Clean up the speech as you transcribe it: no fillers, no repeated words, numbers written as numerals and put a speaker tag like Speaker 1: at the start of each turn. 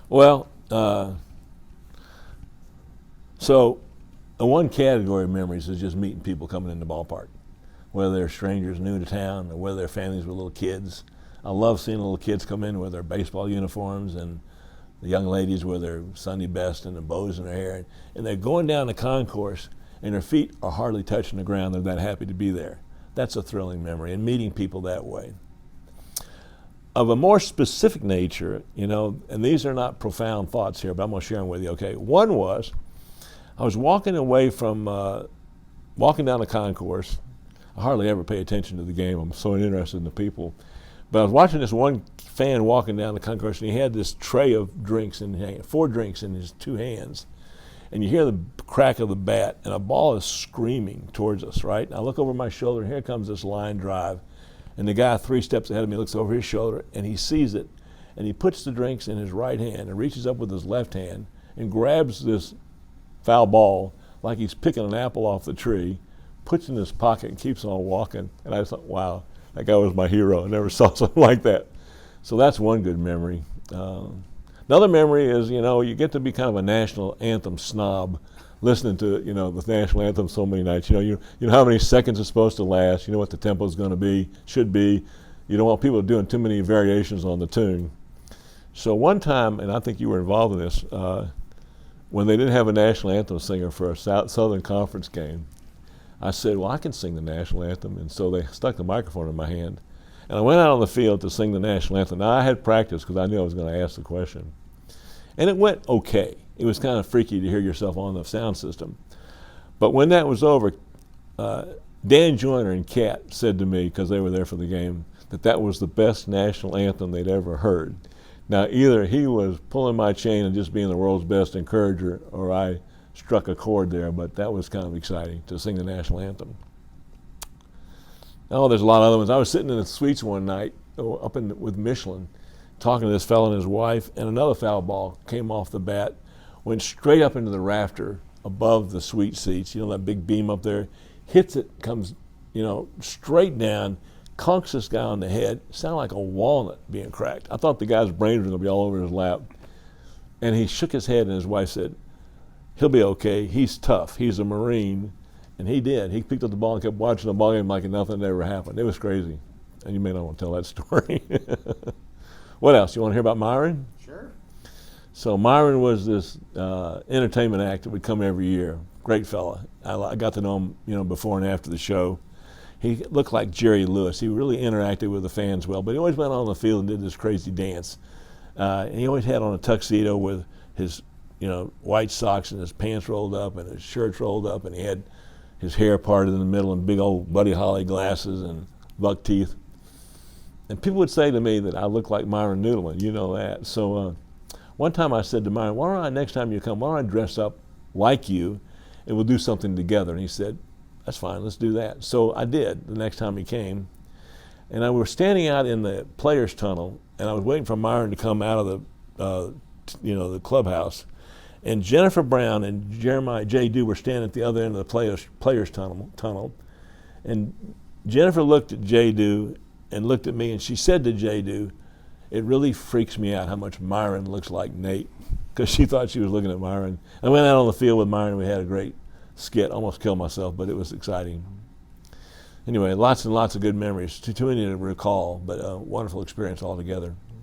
Speaker 1: Well, so the one category of memories is just meeting people coming in the ballpark, whether they're strangers new to town or whether they're families with little kids. I love seeing little kids come in with their baseball uniforms and the young ladies with their Sunday best and the bows in their hair. And they're going down the concourse and their feet are hardly touching the ground. They're that happy to be there. That's a thrilling memory, and meeting people that way. Of a more specific nature, and these are not profound thoughts here, but I'm going to share them with you, okay? One was, I was walking away from, walking down the concourse. I hardly ever pay attention to the game. I'm so interested in the people. But I was watching this one fan walking down the concourse, and he had this tray of drinks in his hand, 4 drinks in his 2 hands. And you hear the crack of the bat, and a ball is screaming towards us, right? And I look over my shoulder, and here comes this line drive. And the guy 3 steps ahead of me looks over his shoulder, and he sees it, and he puts the drinks in his right hand and reaches up with his left hand and grabs this foul ball like he's picking an apple off the tree, puts it in his pocket and keeps on walking. And I thought, wow, that guy was my hero. I never saw something like that. So that's one good memory. Another memory is, you get to be kind of a national anthem snob, listening to, the national anthem so many nights. You know how many seconds it's supposed to last. You know what the tempo is going to be, should be. You don't want people doing too many variations on the tune. So one time, and I think you were involved in this, when they didn't have a national anthem singer for a Southern Conference game, I said, well, I can sing the national anthem. And so they stuck the microphone in my hand. And I went out on the field to sing the national anthem. Now, I had practice because I knew I was going to ask the question. And it went okay. It was kind of freaky to hear yourself on the sound system. But when that was over, Dan Joyner and Kat said to me, because they were there for the game, that was the best national anthem they'd ever heard. Now, either he was pulling my chain and just being the world's best encourager, or I struck a chord there, but that was kind of exciting to sing the national anthem. Oh, there's a lot of other ones. I was sitting in the suites one night up with Michelin, talking to this fellow and his wife, and another foul ball came off the bat, went straight up into the rafter above the suite seats, that big beam up there, hits it, comes, straight down, conks this guy on the head, sounded like a walnut being cracked. I thought the guy's brains were going to be all over his lap. And he shook his head, and his wife said, he'll be okay, he's tough, he's a Marine. And he did. He picked up the ball and kept watching the ball game like nothing ever happened. It was crazy. And you may not want to tell that story. What else? You want to hear about Myron?
Speaker 2: Sure.
Speaker 1: So Myron was this entertainment act that would come every year. Great fella. I got to know him, before and after the show. He looked like Jerry Lewis. He really interacted with the fans well, but he always went on the field and did this crazy dance. And he always had on a tuxedo with his, white socks and his pants rolled up and his shirts rolled up, and he had his hair parted in the middle and big old Buddy Holly glasses and buck teeth. And people would say to me that I look like Myron Noodleman, you know that. So one time I said to Myron, why don't I, next time you come, why don't I dress up like you and we'll do something together? And he said, that's fine, let's do that. So I did the next time he came. And I was standing out in the players' tunnel, and I was waiting for Myron to come out of the clubhouse. And Jennifer Brown and Jeremiah J. Dew were standing at the other end of the players tunnel. And Jennifer looked at J. Dew and looked at me, and she said to J. Dew, it really freaks me out how much Myron looks like Nate, because she thought she was looking at Myron. I went out on the field with Myron, and we had a great skit. Almost killed myself, but it was exciting. Anyway, lots and lots of good memories. Too many to recall, but a wonderful experience altogether.